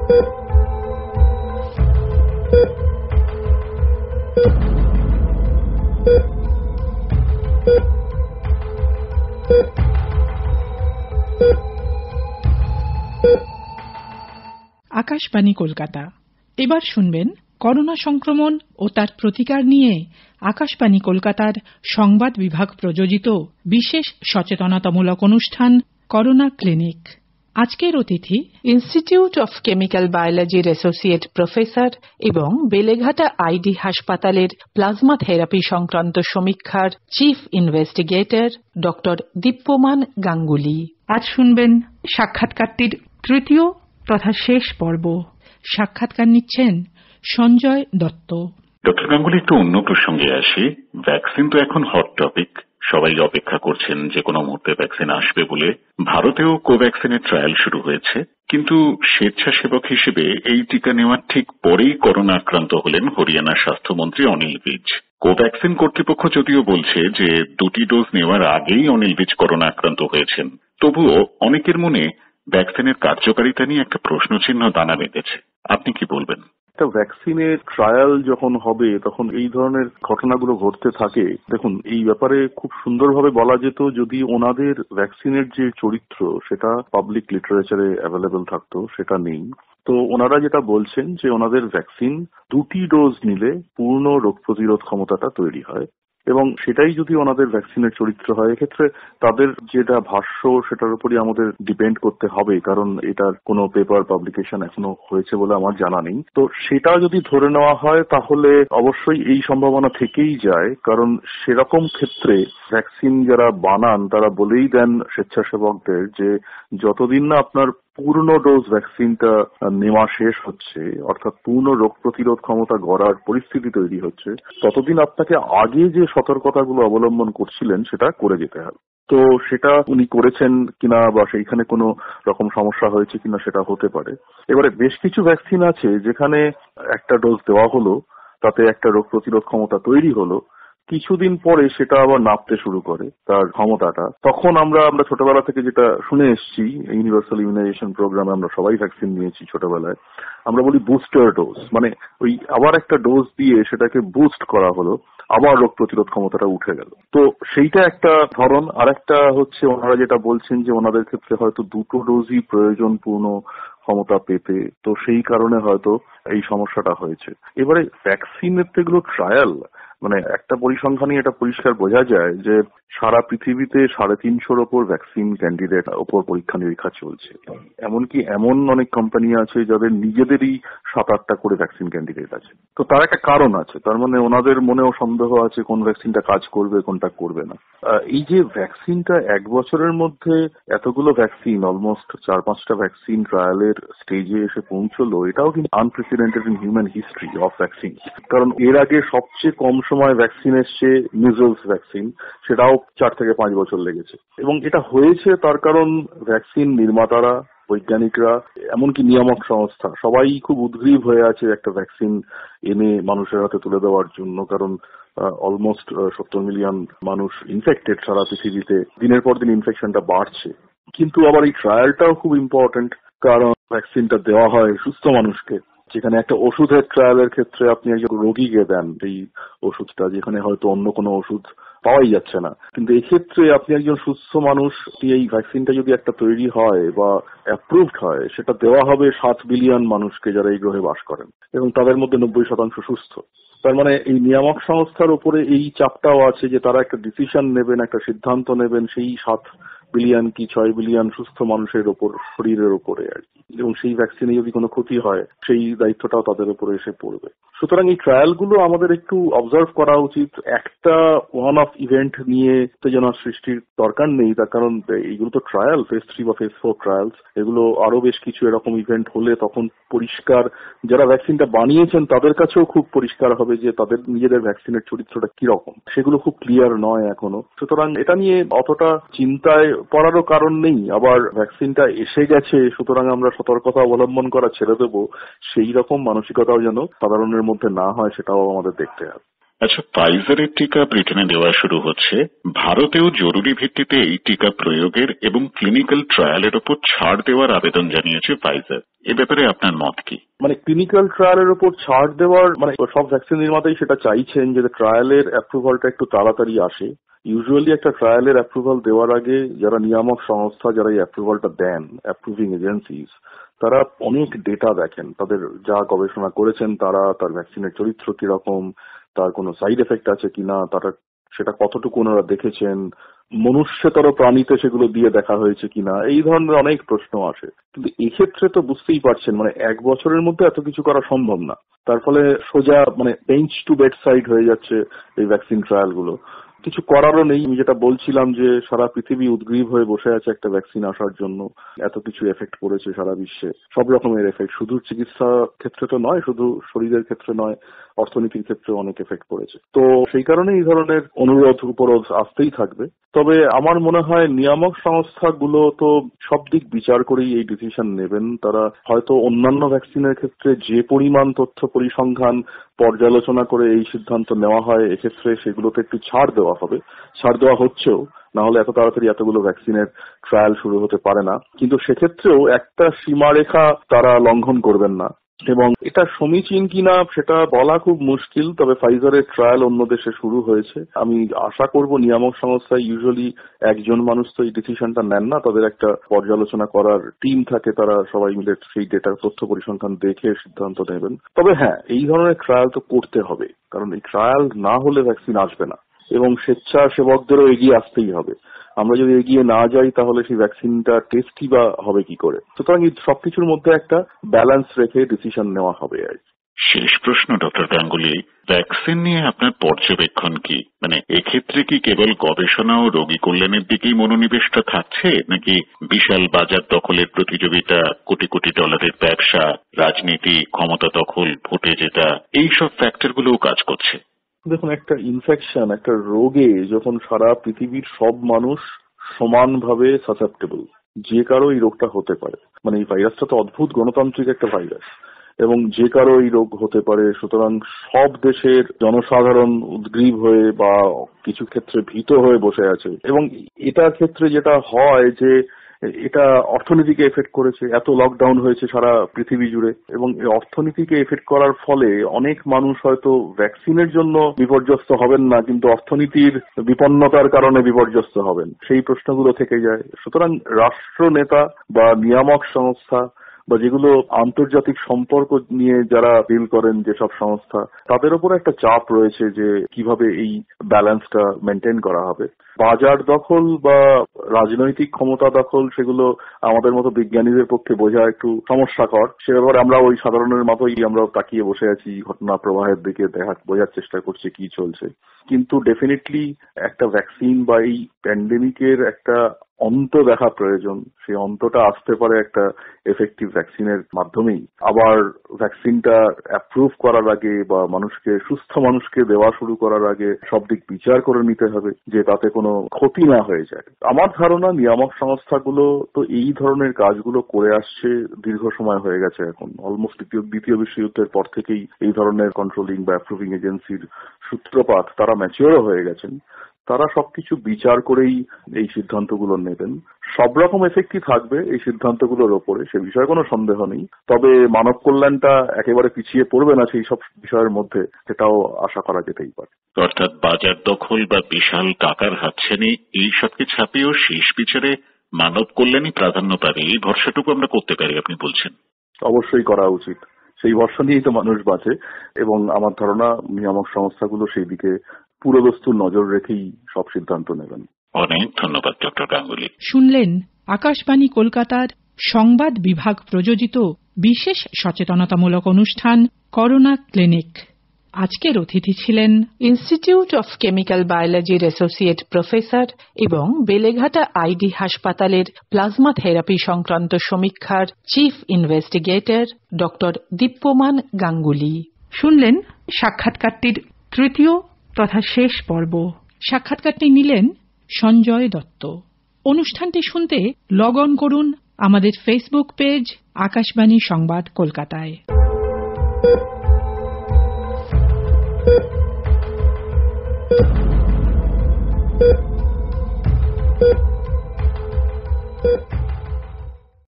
আকাশবাণী কলকাতা। এবার শুনবেন করোনা সংক্রমণ ও তার প্রতিকার নিয়ে আকাশবাণী কলকাতার সংবাদ বিভাগ প্রযোজিত বিশেষ সচেতনতামূলক অনুষ্ঠান করোনা ক্লিনিক। আজকের অতিথি ইনস্টিটিউট অফ কেমিক্যাল বায়োলজির অ্যাসোসিয়েট প্রফেসর এবং বেলেঘাটা আইডি হাসপাতালের প্লাজমা থেরাপি সংক্রান্ত সমীক্ষার chief investigator doctor Dipyaman Ganguly. আজ শুনবেন সাক্ষাৎকারটির তৃতীয় তথা শেষ পর্ব। সাক্ষাৎকার নিচ্ছেন সঞ্জয় দত্ত। ডক্টর গাঙ্গুলি, একটু অন্য প্রসঙ্গে আসি। ভ্যাকসিন তো এখন হট টপিক, সবাই অপেক্ষা করছেন যে কোনো মুহূর্তে ভ্যাকসিন আসবে বলে। ভারতেও কোভ্যাক্সিনের ট্রায়াল শুরু হয়েছে, কিন্তু স্বেচ্ছাসেবক হিসেবে এই টিকা নেওয়ার ঠিক পরেই করোনা আক্রান্ত হলেন হরিয়ানার স্বাস্থ্যমন্ত্রী অনিল বিজ। কোভ্যাক্সিন কর্তৃপক্ষ যদিও বলছে যে 2টি ডোজ নেওয়ার আগেই অনিল বিজ করোনা আক্রান্ত হয়েছেন, তবুও অনেকের মনে ভ্যাকসিনের কার্যকারিতা নিয়ে একটা প্রশ্নচিহ্ন দানা বেঁধেছে। আপনি কি বলবেন? একটা ভ্যাকসিনের ট্রায়াল যখন হবে তখন এই ধরনের ঘটনাগুলো ঘটতে থাকে। দেখুন, এই ব্যাপারে খুব সুন্দরভাবে বলা যেত যদি ওনাদের ভ্যাকসিনের যে চরিত্র সেটা পাবলিক লিটারেচারে অ্যাভেলেবল থাকতো, সেটা নেই। তো ওনারা যেটা বলছেন যে ওনাদের ভ্যাকসিন 2টি ডোজ নিলে পূর্ণ রোগ প্রতিরোধ ক্ষমতাটা তৈরি হয়, এবং সেটাই যদি ওনাদের ভ্যাকসিনের চরিত্র হয় এক্ষেত্রে তাদের যেটা ভাষ্য সেটার উপরই আমাদের ডিপেন্ড করতে হবে, কারণ এটার কোনো পেপার পাবলিকেশন এখনো হয়েছে বলে আমার জানা নেই। তো সেটা যদি ধরে নেওয়া হয় তাহলে অবশ্যই এই সম্ভাবনা থেকেই যায়, কারণ সেরকম ক্ষেত্রে ভ্যাকসিন যারা বানান তারা বলেই দেন স্বেচ্ছাসেবকদের যে যতদিন না আপনার পূর্ণ ডোজ ভ্যাকসিনটা নেওয়া শেষ হচ্ছে, অর্থাৎ পূর্ণ রোগ প্রতিরোধ ক্ষমতা গড়ার পরিস্থিতি তৈরি হচ্ছে, ততদিন আপনাকে আগে যে সতর্কতাগুলো অবলম্বন করছিলেন সেটা করে যেতে হবে। তো সেটা উনি করেছেন কিনা বা সেইখানে কোনো রকম সমস্যা হয়েছে কিনা সেটা হতে পারে। এবারে বেশ কিছু ভ্যাকসিন আছে যেখানে একটা ডোজ দেওয়া হলো, তাতে একটা রোগ প্রতিরোধ ক্ষমতা তৈরি হলো, কিছুদিন পরে সেটা আবার নামতে শুরু করে তার ক্ষমতাটা। তখন আমরা ছোটবেলা থেকে যেটা শুনে এসেছি, ইউনিভার্সাল ইমিউনাইজেশন প্রোগ্রামে আমরা সবাই ভ্যাকসিন নিয়েছি ছোটবেলায়, আমরা বলি বুস্টার ডোজ, মানে ওই আবার একটা ডোজ দিয়ে সেটাকে বুস্ট করা হলো, আবার রোগ প্রতিরোধ ক্ষমতাটা উঠে গেল। তো সেইটা একটা ধরন। আর একটা হচ্ছে ওনারা যেটা বলছেন যে ওনাদের ক্ষেত্রে হয়তো 2টো ডোজই প্রয়োজন পূর্ণ ক্ষমতা পেতে, তো সেই কারণে হয়তো এই সমস্যাটা হয়েছে। এবারে ভ্যাকসিনের তো এগুলো ট্রায়াল, মানে একটা পরিসংখ্যানই এটা পরিষ্কার বোঝা যায় যে সারা পৃথিবীতে 350-র ওপর ভ্যাকসিন ক্যান্ডিডেট ওপর পরীক্ষা নিরীক্ষা চলছে। এমনকি এমন অনেক কোম্পানি আছে যাদের নিজেদেরই 7-8টা করে ভ্যাকসিন ক্যান্ডিডেট আছে। তো তার একটা কারণ আছে, তার মানে ওনাদের মনেও সন্দেহ আছে কোন ভ্যাকসিনটা কাজ করবে কোনটা করবে না। এই যে ভ্যাকসিনটা 1 বছরের মধ্যে এতগুলো ভ্যাকসিন, অলমোস্ট 4-5টা ভ্যাকসিন ট্রায়ালের স্টেজে এসে পৌঁছলো, এটাও কিন্তু unprecedented in human history of vaccine. কারণ এর আগে সবচেয়ে কম সময় ভ্যাকসিন এসছে মিজলস ভ্যাকসিন, সেটাও 4 থেকে 5 বছর লেগেছে। এবং এটা হয়েছে তার কারণ ভ্যাকসিন নির্মাতারা, বৈজ্ঞানিকরা, এমনকি নিয়ামক সংস্থা সবাই খুব উদ্গ্রীব হয়ে আছে একটা ভ্যাকসিন এনে মানুষের হাতে তুলে দেওয়ার জন্য। কারণ অলমোস্ট 70 মিলিয়ন মানুষ ইনফেক্টেড সারা পৃথিবীতে, দিনের পর দিন ইনফেকশনটা বাড়ছে। কিন্তু আবার এই ট্রায়ালটাও খুব ইম্পর্টেন্ট, কারণ ভ্যাকসিনটা দেওয়া হয় সুস্থ মানুষকে, যেখানে একটা ওষুধের ট্রায়ালের ক্ষেত্রে আপনি একজন রোগীকে দেন এই ওষুধটা, যেখানে হয়তো অন্য কোনো ওষুধ পাওয়াই যাচ্ছে না। কিন্তু এক্ষেত্রে আপনি একজন সুস্থ মানুষ, এই ভ্যাকসিনটা যদি একটা তৈরি হয় বা অ্যাপ্রুভড হয়, সেটা দেওয়া হবে 7 বিলিয়ন মানুষকে যারা এই গ্রহে বাস করেন, এবং তাদের মধ্যে 90% সুস্থ। তার মানে এই নিয়ামক সংস্থার উপরে এই চাপটাও আছে যে তারা একটা ডিসিশন নেবেন, একটা সিদ্ধান্ত নেবেন সেই 7 বিলিয়ন কি 6 বিলিয়ন সুস্থ মানুষের ওপর, শরীরের ওপরে আর কি। এবং সেই ভ্যাকসিনে যদি কোনো ক্ষতি হয় সেই দায়িত্বটাও তাদের উপরে এসে পড়বে। সুতরাং এই ট্রায়ালগুলো আমাদের একটু অবজার্ভ করা উচিত। একটা ওয়ান অফ ইভেন্ট নিয়ে উত্তেজনার সৃষ্টির দরকার নেই, তার কারণ এইগুলো তো ট্রায়াল, ফেজ 3 বা ফেজ 4 ট্রায়ালস। এগুলো আরো বেশ কিছু এরকম ইভেন্ট হলে তখন পরিষ্কার, যারা ভ্যাকসিনটা বানিয়েছেন তাদের কাছেও খুব পরিষ্কার হবে যে তাদের নিজেদের ভ্যাকসিনের চরিত্রটা কিরকম। সেগুলো খুব ক্লিয়ার নয় এখনো। সুতরাং এটা নিয়ে অতটা চিন্তায় পড়ারও কারণ নেই। আবার ভ্যাকসিনটা এসে গেছে সুতরাং আমরা সতর্কতা অবলম্বন করা ছেড়ে দেবো, সেই রকম মানসিকতাও যেন সাধারণের মধ্যে না হয় সেটাও আমাদের দেখতে হবে। আচ্ছা, ফাইজারের টিকা ব্রিটেনে দেওয়া শুরু হচ্ছে, ভারতেও জরুরি ভিত্তিতে এই টিকা প্রয়োগের এবং ক্লিনিক্যাল ট্রায়ালের উপর ছাড় দেওয়ার আবেদন জানিয়েছে ফাইজার। এ ব্যাপারে আপনার মত কি? ক্লিনিক্যাল ট্রায়ালের উপর ছাড় দেওয়ার সব ভ্যাকসিন নির্মাতাই সেটা চাইছেন যে ট্রায়ালের অ্যাপ্রুভালটা একটু তাড়াতাড়ি আসে। ইউজুয়ালি একটা ট্রায়ালের অ্যাপ্রুভাল দেওয়ার আগে যারা নিয়ামক সংস্থা, যারা এই অ্যাপ্রুভালটা দেন, অ্যাপ্রুভিং এজেন্সিস, তারা অনেক ডেটা দেখেন। তাদের যা গবেষণা করেছেন তারা, তার ভ্যাকসিনের চরিত্র কিরকম, তার কোনো সাইড এফেক্ট আছে কিনা, তারা সেটা কতটুকু ওনারা দেখেছেন, মনুষ্যতর প্রাণীতে সেগুলো দিয়ে দেখা হয়েছে কিনা, এই ধরনের অনেক প্রশ্ন আসে। কিন্তু এক্ষেত্রে তো বুঝতেই পারছেন 1 বছরের মধ্যে এত কিছু করা সম্ভব না। তার ফলে সোজা বেঞ্চ টু বেড সাইড হয়ে যাচ্ছে এই ভ্যাকসিন ট্রায়াল গুলো। কিছু করারও নেই। আমি যেটা বলছিলাম যে সারা পৃথিবী উদ্গ্রীব হয়ে বসে আছে একটা ভ্যাকসিন আসার জন্য। এত কিছু এফেক্ট পড়েছে সারা বিশ্বে, সব রকমের এফেক্ট, শুধু চিকিৎসা ক্ষেত্রে তো নয়, শুধু শরীরের ক্ষেত্রে নয়, অর্থনীতির ক্ষেত্রে অনেক এফেক্ট পড়েছে। তো সেই কারণে এই ধরনের অনুরোধ উপরোধ আসতেই থাকবে। তবে আমার মনে হয় নিয়ামক সংস্থাগুলো তো সব দিক বিচার করেই এই ডিসিশন নেবেন। তারা হয়তো অন্যান্য ভ্যাকসিনের ক্ষেত্রে যে পরিমাণ তথ্য পরিসংখ্যান পর্যালোচনা করে এই সিদ্ধান্ত নেওয়া হয়, এক্ষেত্রে সেগুলোতে একটু ছাড় দেওয়া হবে, ছাড় দেওয়া হচ্ছেও, না হলে এত তাড়াতাড়ি এতগুলো ভ্যাকসিনের ট্রায়াল শুরু হতে পারে না। কিন্তু সেক্ষেত্রেও একটা সীমারেখা তারা লঙ্ঘন করবেন না। এবং এটা সমীচীন কিনা সেটা বলা খুব মুশকিল। তবে ফাইজারের ট্রায়াল অন্য দেশে শুরু হয়েছে। আমি আশা করব নিয়ামক সংস্থায় ইউজুয়ালি একজন মানুষ তো এই ডিসিশনটা নেন না, তাদের একটা পর্যালোচনা করার টিম থাকে, তারা সবাই মিলে সেই ডেটার তথ্য পরিসংখ্যান দেখে সিদ্ধান্ত নেবেন। তবে হ্যাঁ, এই ধরনের ট্রায়াল তো করতে হবে, কারণ এই ট্রায়াল না হলে ভ্যাকসিন আসবে না এবং স্বেচ্ছাসেবকদেরও এগিয়ে আসতেই হবে। আমরা যদি এগিয়ে না যাই তাহলে সেই ভ্যাকসিনটা টেস্টই বা হবে কি করে? সুতরাং এই সবকিছুর মধ্যে একটা ব্যালেন্স রেখে ডিসিশন নেওয়া হবে। আর শেষ প্রশ্ন ডক্টর গাঙ্গুলি, ভ্যাকসিন নিয়ে আপনার পর্যবেক্ষণ কি? এক্ষেত্রে কি কেবল গবেষণা ও রোগী কল্যাণের দিকেই মনোনিবেশটা থাকছে, নাকি বিশাল বাজার দখলের প্রতিযোগিতা, কোটি কোটি ডলারের ব্যবসা, রাজনীতি, ক্ষমতা দখল, ভোটে জেতা, এইসব ফ্যাক্টরগুলোও কাজ করছে? দেখুন, একটা ইনফেকশন, একটা রোগে যখন সারা পৃথিবীর সব মানুষ সমানভাবে সাসেপ্টেবল, যে কারো এই রোগটা হতে পারে। এই ভাইরাসটা তো অদ্ভুত গণতান্ত্রিক একটা ভাইরাস এবং যে কারো এই রোগ হতে পারে। সুতরাং সব দেশের জনসাধারণ উদ্গ্রীব হয়ে বা কিছু ক্ষেত্রে ভীত হয়ে বসে আছে। এবং এটার ক্ষেত্রে যেটা হয় যে এটা অর্থনীতিকে এফেক্ট করেছে। এত লকডাউন হয়েছে সারা পৃথিবী জুড়ে এবং এই অর্থনীতিকে এফেক্ট করার ফলে অনেক মানুষ হয়তো ভ্যাকসিনের জন্য বিপর্যস্ত হবেন না, কিন্তু অর্থনীতির বিপন্নতার কারণে বিপর্যস্ত হবেন। সেই প্রশ্নগুলো থেকে যায়। সুতরাং রাষ্ট্রনেতা বা নিয়ামক সংস্থা বা যেগুলো আন্তর্জাতিক সম্পর্ক নিয়ে যারা ডিল করেন, যেসব সংস্থা, তাদের উপর একটা চাপ রয়েছে যে কিভাবে এই ব্যালেন্সটা মেনটেন করা হবে। বাজার দখল বা রাজনৈতিক ক্ষমতা দখল, সেগুলো আমাদের মতো বিজ্ঞানীদের পক্ষে বোঝা একটু সমস্যাকর। সে ব্যাপারে আমরা ওই সাধারণের মতোই আমরা তাকিয়ে বসে আছি, ঘটনা প্রবাহের দিকে বোঝার চেষ্টা করছি কি চলছে। কিন্তু ডেফিনেটলি একটা ভ্যাকসিন বা এই প্যান্ডেমিকের একটা অন্ত দেখা প্রয়োজন। সেই অন্তটা আসতে পারে একটা এফেক্টিভ ভ্যাকসিনের মাধ্যমেই। আবার ভ্যাকসিনটা অ্যাপ্রুভ করার আগে বা সুস্থ মানুষকে দেওয়া শুরু করার আগে সব দিক বিচার করে নিতে হবে যে তাতে কোনো ক্ষতি না হয়ে যায়। আমার ধারণা নিয়ামক সংস্থাগুলো তো এই ধরনের কাজগুলো করে আসছে দীর্ঘ সময় হয়ে গেছে। এখন অলমোস্ট দ্বিতীয় বিশ্বযুদ্ধের পর থেকেই এই ধরনের কন্ট্রোলিং বা অ্যাপ্রুভিং এজেন্সির সূত্রপাত, তারা ম্যাচিওরও হয়ে গেছেন। তারা সবকিছু বিচার করেই এই সিদ্ধান্তগুলো নেবেন। সব রকম এফেক্টই থাকবে এই সিদ্ধান্তগুলোর ওপরে, সে বিষয়ে কোনো সন্দেহ নেই। তবে মানব কল্যাণটা একেবারে পিছিয়ে পড়বে না সেই সব বিষয়ের মধ্যে, সেটাও আশা করা যেতেই পারে। অর্থাৎ বাজার দখল বা বিশাল টাকার হাতছানি এই সবকে ছাপিয়েও শেষ বিচারে মানব কল্যাণই প্রাধান্য পাবে, এই ভরসাটুকু আমরা করতে পারি আপনি বলছেন? অবশ্যই করা উচিত। সেই ভরসা নিয়েই তো মানুষ বাঁচে এবং আমার ধারণা নিয়ামক সংস্থাগুলো সেই দিকে পুরোদস্তুর নজর রেখেই সব সিদ্ধান্ত নেবেন। অনেক ধন্যবাদ ডক্টর গাঙ্গুলি। শুনলেন আকাশবাণী কলকাতার সংবাদ বিভাগ প্রযোজিত বিশেষ সচেতনতামূলক অনুষ্ঠান করোনা ক্লিনিক। আজকের অতিথি ছিলেন ইনস্টিটিউট অফ কেমিক্যাল বায়োলজির অ্যাসোসিয়েট প্রফেসর এবং বেলেঘাটা আইডি হাসপাতালের প্লাজমা থেরাপি সংক্রান্ত সমীক্ষার chief investigator doctor Dipyaman Ganguly. শুনলেন সাক্ষাৎকারটির তৃতীয় তথা শেষ পর্ব। সাক্ষাৎকারটি নিলেন সঞ্জয় দত্ত। অনুষ্ঠানটি শুনতে লগ অন করুন আমাদের ফেসবুক পেজ আকাশবাণী সংবাদ কলকাতায়। Thank you.